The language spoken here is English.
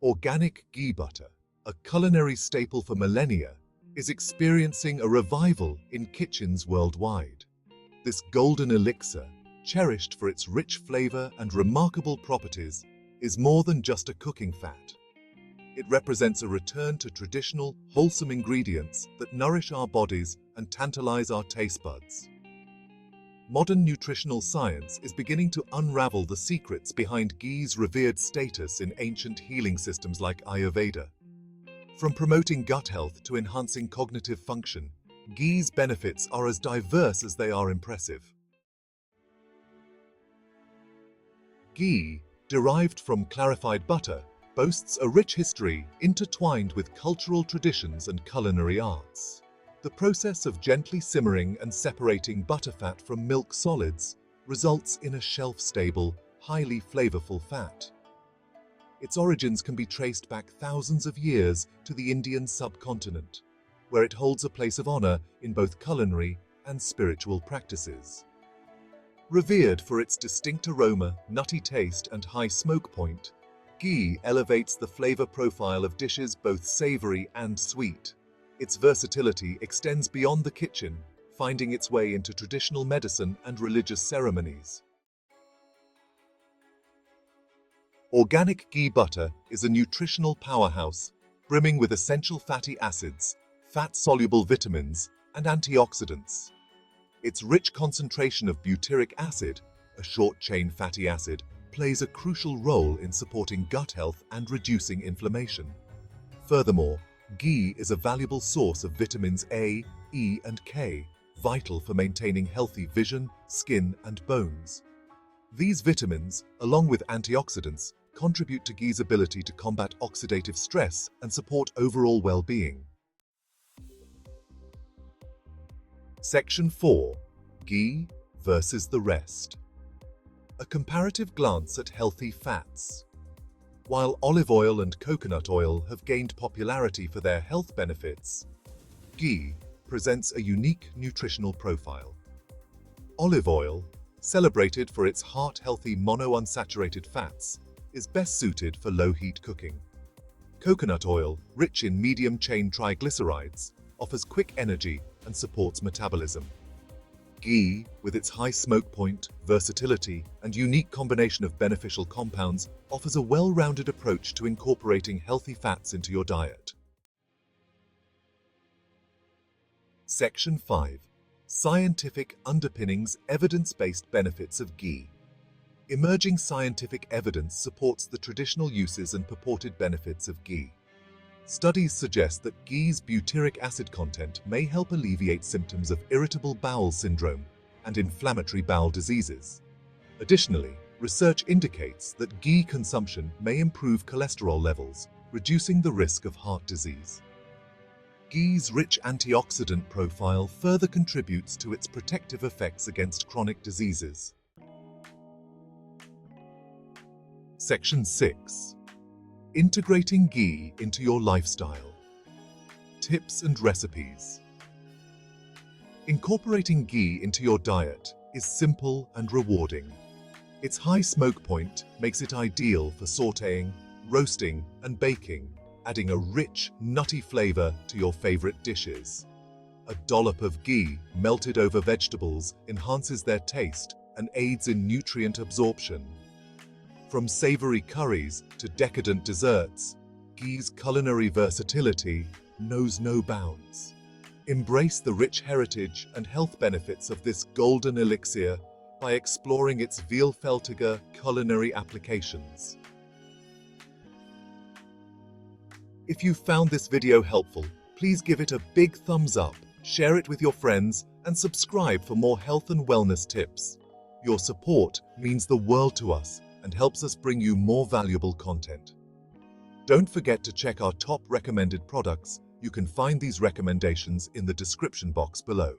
Organic ghee butter, a culinary staple for millennia, is experiencing a revival in kitchens worldwide. This golden elixir, cherished for its rich flavor and remarkable properties, is more than just a cooking fat. It represents a return to traditional, wholesome ingredients that nourish our bodies and tantalize our taste buds. Modern nutritional science is beginning to unravel the secrets behind ghee's revered status in ancient healing systems like Ayurveda. From promoting gut health to enhancing cognitive function, ghee's benefits are as diverse as they are impressive. Ghee, derived from clarified butter, boasts a rich history intertwined with cultural traditions and culinary arts. The process of gently simmering and separating butterfat from milk solids results in a shelf-stable, highly flavorful fat. Its origins can be traced back thousands of years to the Indian subcontinent, where it holds a place of honor in both culinary and spiritual practices. Revered for its distinct aroma, nutty taste, and high smoke point, ghee elevates the flavor profile of dishes both savory and sweet. Its versatility extends beyond the kitchen, finding its way into traditional medicine and religious ceremonies. Organic ghee butter is a nutritional powerhouse, brimming with essential fatty acids, fat-soluble vitamins, and antioxidants. Its rich concentration of butyric acid, a short-chain fatty acid, plays a crucial role in supporting gut health and reducing inflammation. Furthermore, ghee is a valuable source of vitamins A, E, and K, vital for maintaining healthy vision, skin, and bones. These vitamins, along with antioxidants, contribute to ghee's ability to combat oxidative stress and support overall well-being. Section 4. Ghee versus the rest. A comparative glance at healthy fats. While olive oil and coconut oil have gained popularity for their health benefits, ghee presents a unique nutritional profile. Olive oil, celebrated for its heart-healthy monounsaturated fats, is best suited for low-heat cooking. Coconut oil, rich in medium-chain triglycerides, offers quick energy and supports metabolism. Ghee, with its high smoke point, versatility, and unique combination of beneficial compounds, offers a well-rounded approach to incorporating healthy fats into your diet. Section 5. Scientific underpinnings, evidence-based benefits of ghee. Emerging scientific evidence supports the traditional uses and purported benefits of ghee. Studies suggest that ghee's butyric acid content may help alleviate symptoms of irritable bowel syndrome and inflammatory bowel diseases. Additionally, research indicates that ghee consumption may improve cholesterol levels, reducing the risk of heart disease. Ghee's rich antioxidant profile further contributes to its protective effects against chronic diseases. Section 6. Integrating ghee into your lifestyle. Tips and recipes. Incorporating ghee into your diet is simple and rewarding. Its high smoke point makes it ideal for sautéing, roasting, and baking, adding a rich, nutty flavor to your favorite dishes. A dollop of ghee melted over vegetables enhances their taste and aids in nutrient absorption. From savory curries to decadent desserts, ghee's culinary versatility knows no bounds. Embrace the rich heritage and health benefits of this golden elixir by exploring its vielfältige culinary applications. If you found this video helpful, please give it a big thumbs up, share it with your friends, and subscribe for more health and wellness tips. Your support means the world to us and helps us bring you more valuable content. Don't forget to check our top recommended products. You can find these recommendations in the description box below.